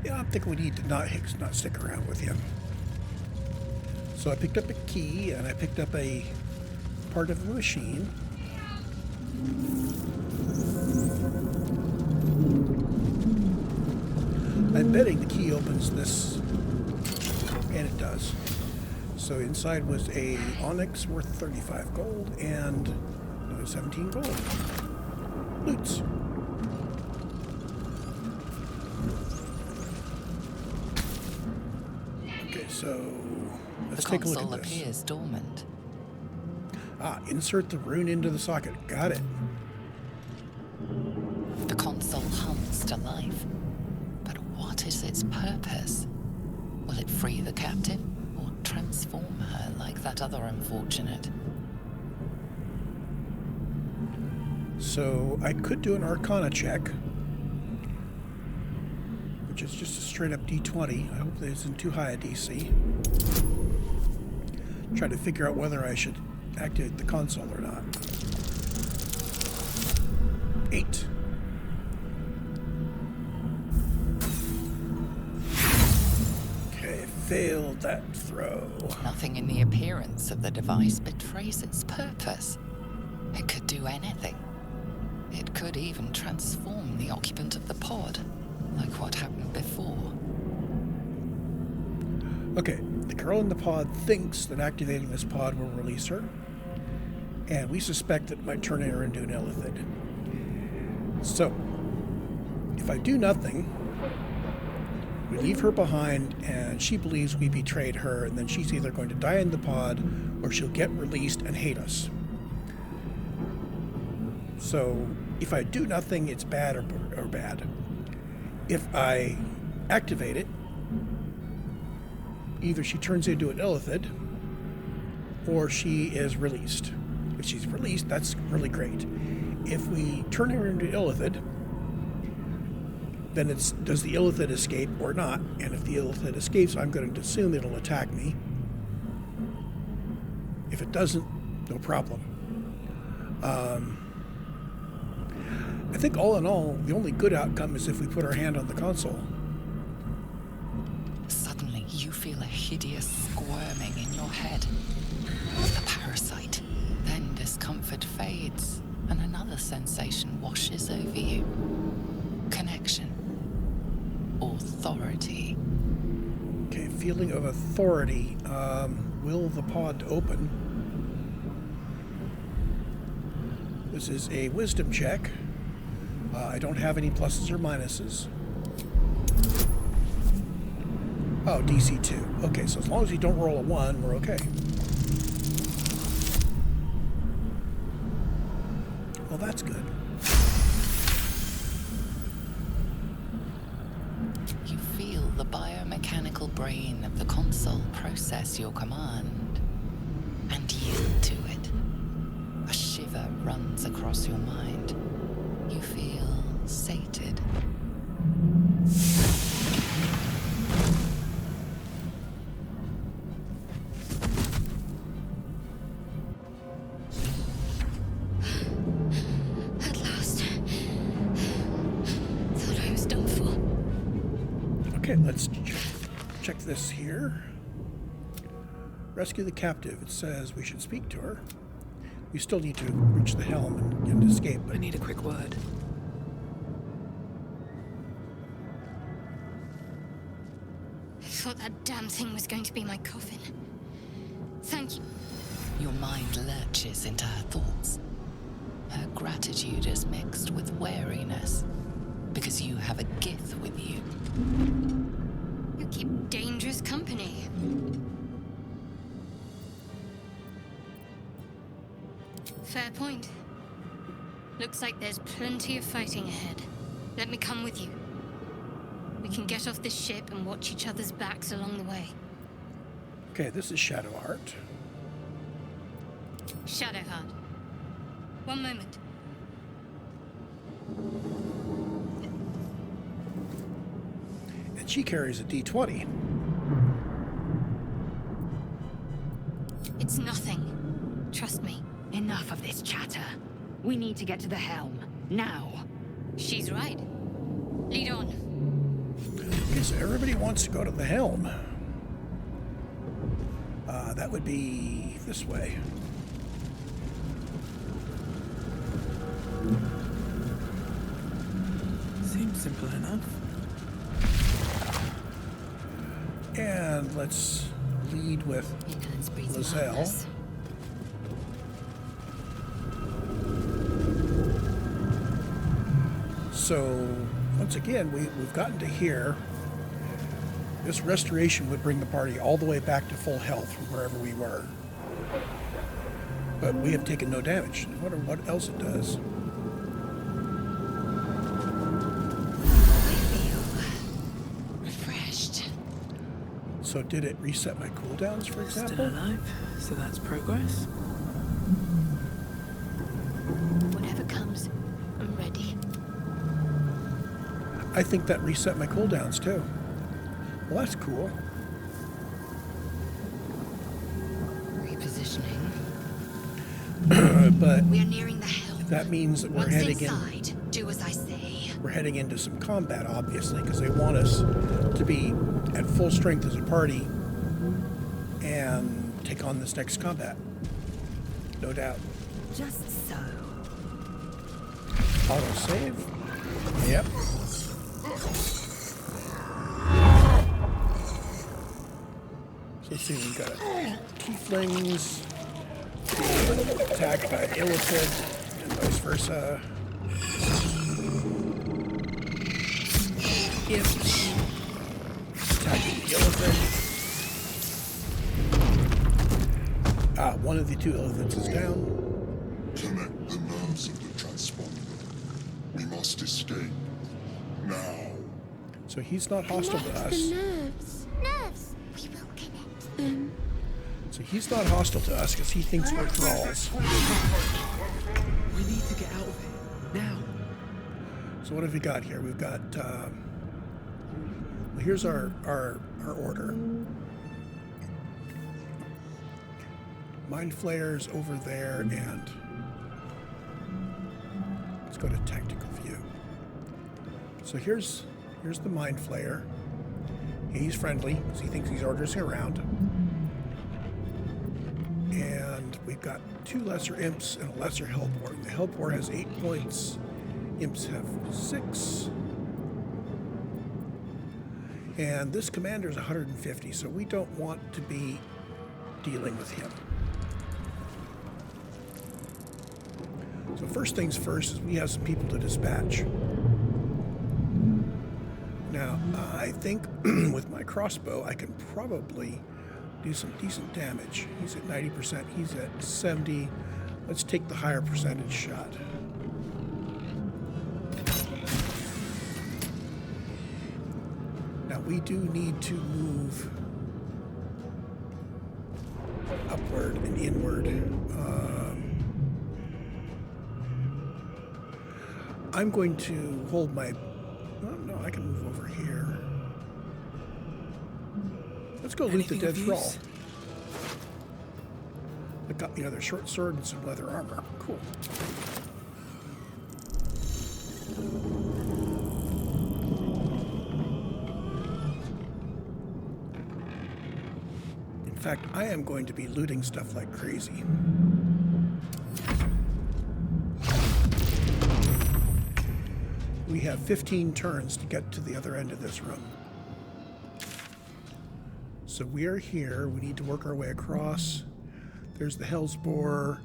Yeah, I'm thinking we need to not stick around with him. So I picked up a key and I picked up a part of the machine. I'm betting the key opens this, and it does. So inside was a onyx worth 35 gold and another 17 gold. Loots. Okay, so let's The take a look console at this. appears dormant. Insert the rune into the socket. Got it. The console hums to life. But what is its purpose? Will it free the captive or transform her like that other unfortunate? So I could do an Arcana check, which is just a straight up D20. I hope that isn't too high a DC. Try to figure out whether I should activate the console or not. 8. Okay, failed that throw. Nothing in the appearance of the device betrays its purpose. It could do anything. It could even transform the occupant of the pod, like what happened before. Okay, the girl in the pod thinks that activating this pod will release her, and we suspect that it might turn her into an illithid. So, if I do nothing, we leave her behind, and she believes we betrayed her, and then she's either going to die in the pod, or she'll get released and hate us. So, if I do nothing, it's bad or bad. If I activate it, either she turns into an illithid, or she is released. If she's released, that's really great. If we turn her into illithid, then it's, does the illithid escape or not? And if the illithid escapes, I'm going to assume it'll attack me. If it doesn't, no problem. I think all in all, the only good outcome is if we put our hand on the console. Suddenly, you feel a hideous squirming in your head. The parasite. Then discomfort fades, and another sensation washes over you. Connection. Authority. Okay, feeling of authority. Will the pod open? This is a wisdom check. I don't have any pluses or minuses. Oh, DC 2. Okay, so as long as you don't roll a 1, we're okay. Well, that's good. You feel the biomechanical brain of the console process your command and yield to it. A shiver runs across your mind. You feel sated. Okay, let's check this here. Rescue the captive. It says we should speak to her. We still need to reach the helm and escape. I need a quick word. I thought that damn thing was going to be my coffin. Thank you. Your mind lurches into her thoughts. Her gratitude is mixed with wariness, because you have a Gith with you. You keep dangerous company. Fair point. Looks like there's plenty of fighting ahead. Let me come with you. We can get off this ship and watch each other's backs along the way. Okay, this is Shadowheart. Shadowheart. One moment. And she carries a D20. It's nothing. Trust me. Enough of this chatter. We need to get to the helm. Now. She's right. Lead on. Okay, so everybody wants to go to the helm. That would be this way. Seems simple enough. And let's lead with Inan's breathing Lozelle. hardness. So, once again, we've gotten to here. This restoration would bring the party all the way back to full health from wherever we were. But we have taken no damage. I wonder what else it does. I feel refreshed. So did it reset my cooldowns, for Still example? alive, so that's progress. Whatever comes, I'm ready. I think that reset my cooldowns too. Well, that's cool. Repositioning. But We are nearing the helm. that means that we're Once heading in. inside, do as I say. We're heading into some combat, obviously, because they want us to be at full strength as a party and take on this next combat. No doubt. Just so. Auto save. Yep. So let's see, we've got tieflings being attacked by an illithid and vice versa. Imps attacking the illithid. One of the two illithids is down. Connect the nerves of the transponder. We must escape. Now. So he's not hostile to Connect us. the nerves. Nerves. We will connect them. So he's not hostile to us because he thinks we're thralls. We need to get out of here. Now. So what have we got here? We've got, well, here's our order. Mind flayers over there, and let's go to tactical view. So here's the mind flayer. He's friendly because he thinks he's ordering around. And we've got two lesser imps and a lesser hellboar. The hellboar has 8 points. Imps have 6. And this commander's 150, so we don't want to be dealing with him. So first things first is we have some people to dispatch. Now, I think with my crossbow, I can probably do some decent damage. He's at 90%, he's at 70. Let's take the higher percentage shot. Now, we do need to move upward and inward. I'm going to hold my... Oh, no, I can move over here. Let's go loot the Anything dead of thrall. use? I got the other short sword and some leather armor. Cool. fact, I am going to be looting stuff like crazy. We have 15 turns to get to the other end of this room. So we are here. We need to work our way across. There's the Hell's Boar.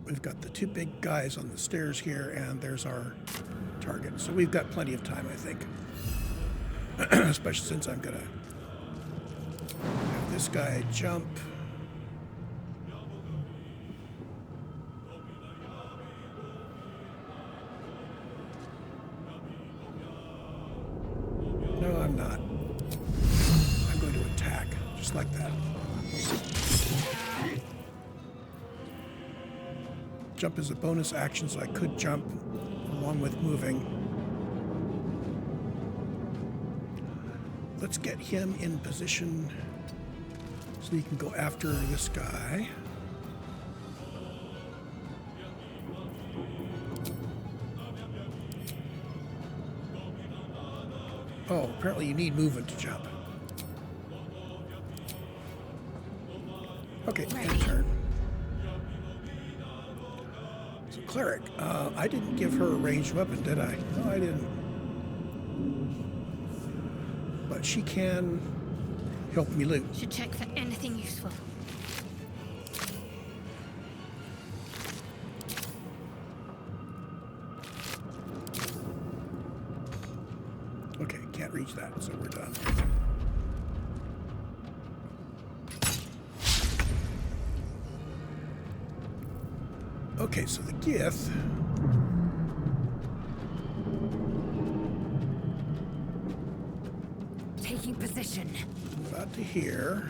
We've got the two big guys on the stairs here, and there's our target. So we've got plenty of time, I think. Especially since I'm going to have this guy jump. No, I'm not. I'm going to attack, just like that. Jump is a bonus action, so I could jump along with moving. Let's get him in position so he can go after this guy. Oh, apparently you need movement to jump. Okay, end turn. So cleric, I didn't give her a ranged weapon, did I? No, I didn't. But she can help me loot. Should check for anything useful. Okay, can't reach that, so we're done. Okay, so the Gith. Taking position. About to here.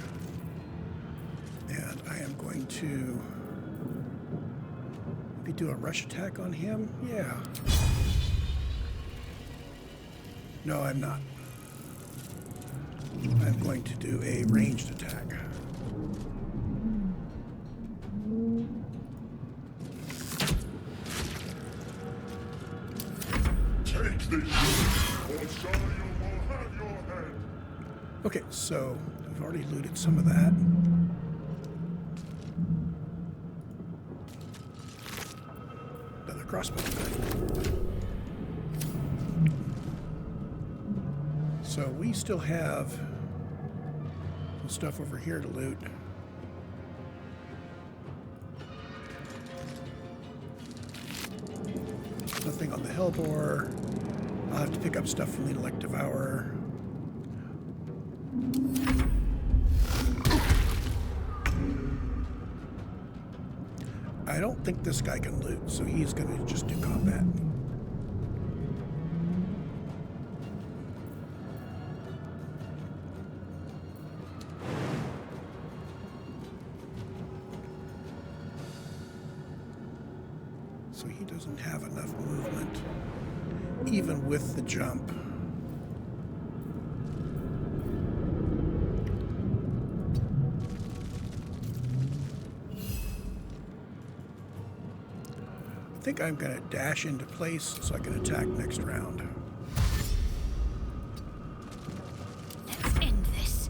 And I am going to maybe do a rush attack on him. Yeah. No, I'm not. I'm going to do a ranged attack. Take this, or Shario will have your head. Okay, so we've already looted some of that. Another crossbow. So we still have some stuff over here to loot. Nothing on the Hellbore. I'll have to pick up stuff from the Elect Devourer. I don't think this guy can loot, so he's going to just do combat. So he doesn't have enough movement, even with the jump. I think I'm going to dash into place so I can attack next round. Let's end this.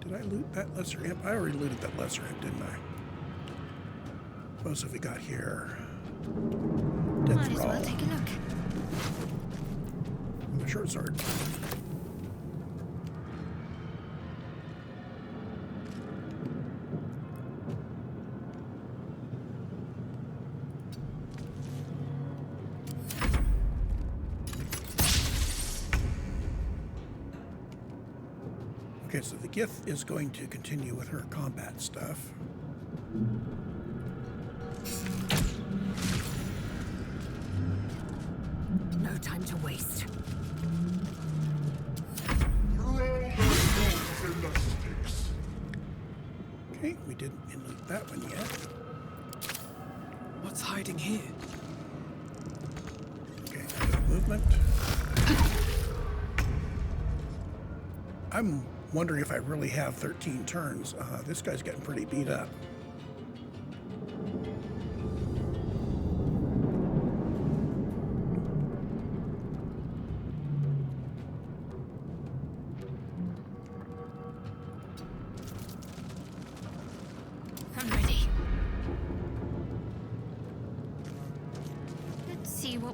Did I loot that lesser imp? I already looted that lesser imp, didn't I? What else have we got here? Dead Might as Thrall. well take a look. The short sword. Okay, so the Gith is going to continue with her combat stuff. No time to waste. Throw those in the sticks. Okay, we didn't loot that one yet. What's hiding here? Okay, movement. I'm wondering if I really have 13 turns. This guy's getting pretty beat up.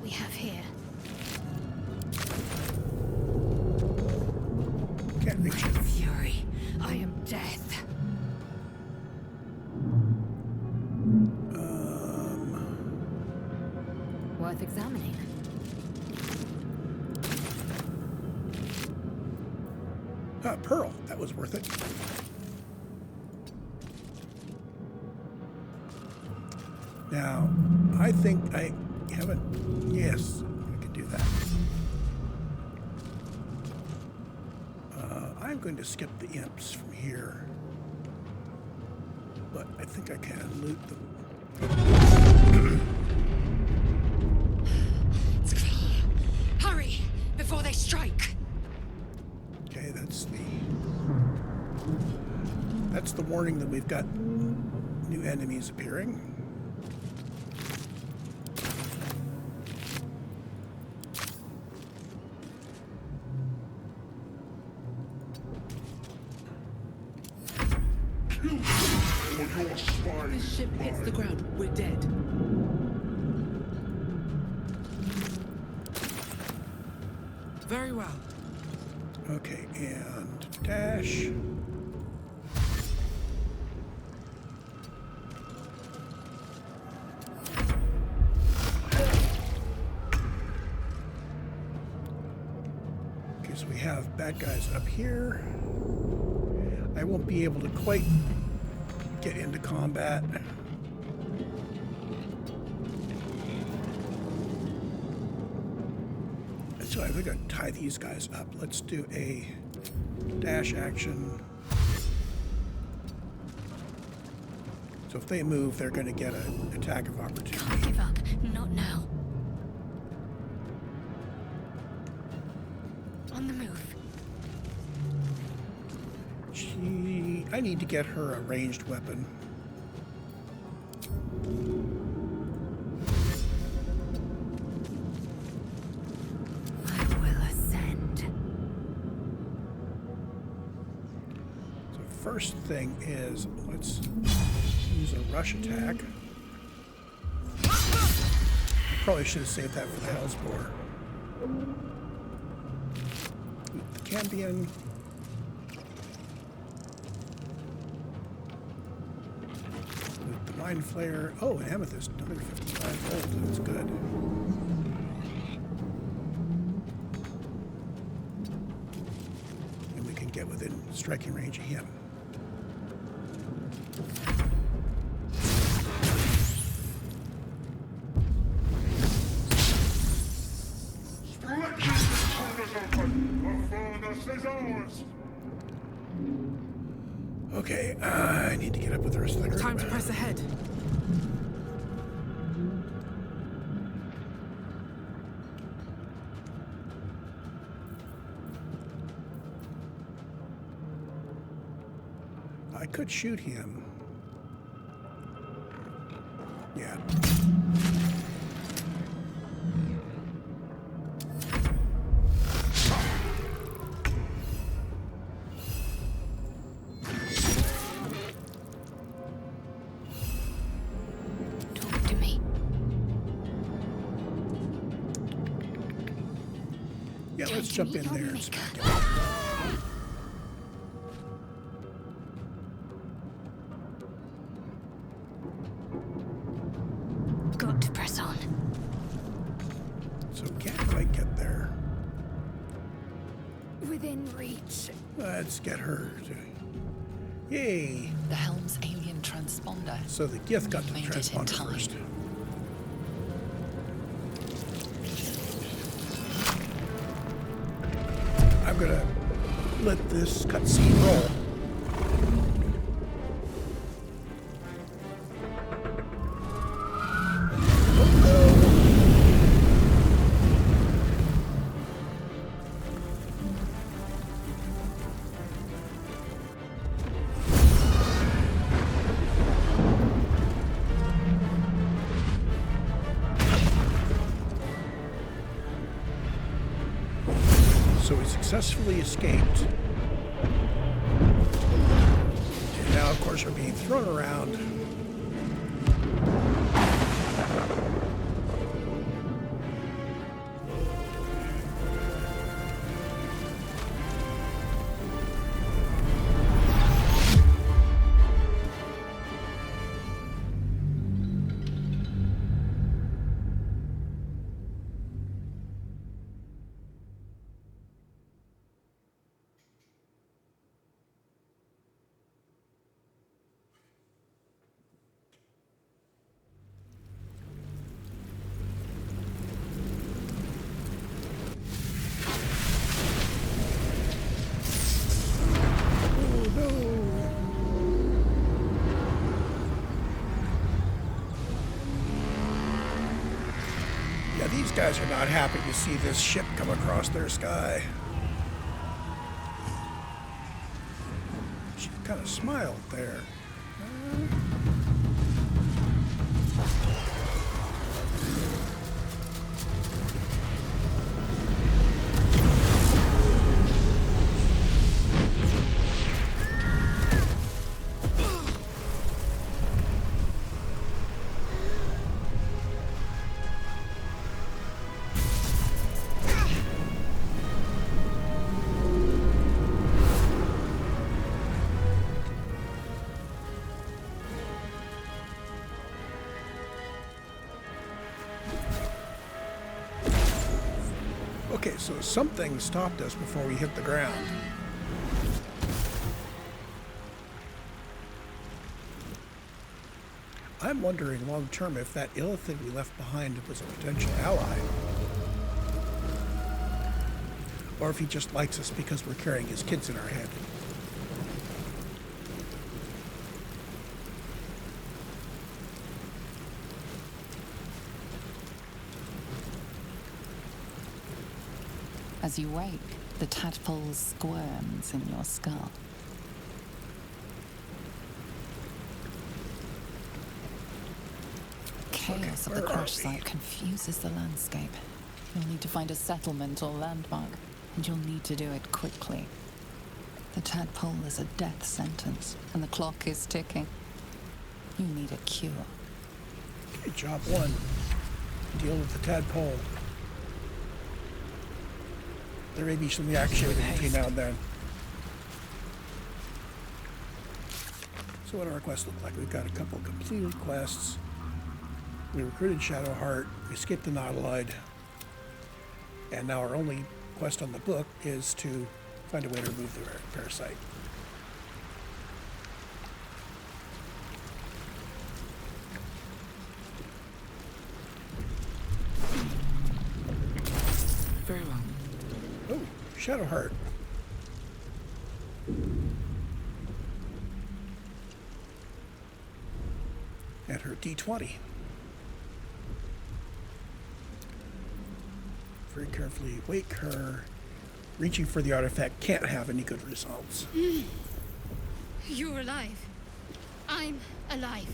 we have here? Can't reach it. Fury, I am death. Worth examining. Pearl. That was worth it. Now, I think I haven't... Yes, I can do that. I'm going to skip the imps from here. But I think I can loot them. It's clear. Hurry, before they strike. Okay, that's the warning that we've got new enemies appearing. This ship hits the ground, we're dead. Very well. Okay, and dash. Okay, so we have bad guys up here. I won't be able to quite get into combat. So I think I'll tie these guys up. Let's do a dash action. So if they move, they're going to get an attack of opportunity. Can't give up. Not now. On the move. I need to get her a ranged weapon. I will ascend. So first thing is, let's use a rush attack. I probably should have saved that for the Hellsbore. The Cambion. The Mind Flayer. Oh, an Amethyst. Another 55 gold. That's good. And we can get within striking range of him. Okay, I need to get up with the rest of the group. Time to press ahead. I could shoot him. Yeah. Talk to me. Yeah, let's jump in there and smack him. Got to press on. So we can't quite get there. Within reach. Let's get her to... Yay! The helm's alien transponder. So the Gith got to the Made it in transponder time. first. I'm gonna let this cutscene roll. So we successfully escaped. And now, of course, we're being thrown around. These guys are not happy to see this ship come across their sky. She kind of smiled there. Okay, so something stopped us before we hit the ground. I'm wondering long term if that illithid we left behind was a potential ally. Or if he just likes us because we're carrying his kids in our head. As you wake, the tadpole squirms in your skull. Chaos at the crash site confuses the landscape. You'll need to find a settlement or landmark, and you'll need to do it quickly. The tadpole is a death sentence, and the clock is ticking. You need a cure. Okay, job one. Deal with the tadpole. There may be some action between now and then. So what do our quests look like? We've got a couple of completed quests. We recruited Shadowheart, we skipped the Nautiloid, and now our only quest on the book is to find a way to remove the parasite. Very well. Oh, Shadowheart. And her D20. Very carefully wake her. Reaching for the artifact can't have any good results. You're alive. I'm alive.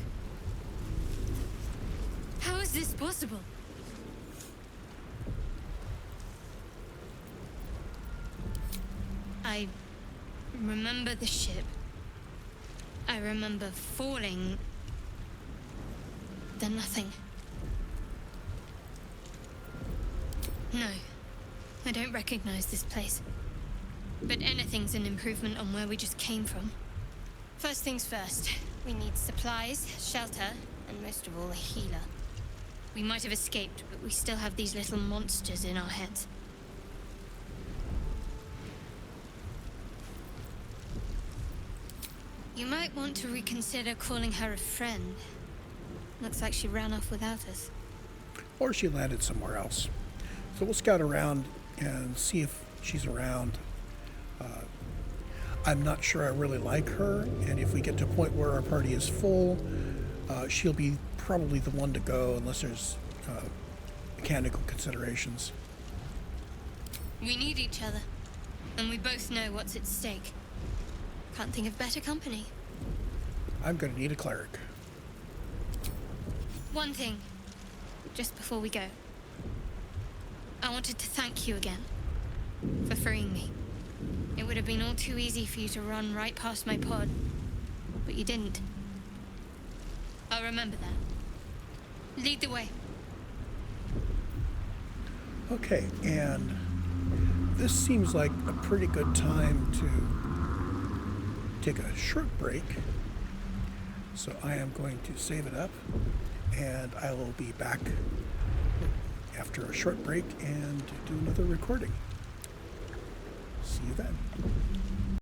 How is this possible? I remember the ship. I remember falling. Then nothing. No, I don't recognize this place. But anything's an improvement on where we just came from. First things first, we need supplies, shelter, and most of all, a healer. We might have escaped, but we still have these little monsters in our heads. You might want to reconsider calling her a friend. Looks like she ran off without us. Or she landed somewhere else. So we'll scout around and see if she's around. I'm not sure I really like her, and if we get to a point where our party is full, she'll be probably the one to go unless there's mechanical considerations. We need each other, and we both know what's at stake. Can't think of better company. I'm going to need a cleric. One thing, just before we go. I wanted to thank you again for freeing me. It would have been all too easy for you to run right past my pod, but you didn't. I'll remember that. Lead the way. Okay, and this seems like a pretty good time to take a short break. So I am going to save it up, and I will be back after a short break and do another recording. See you then.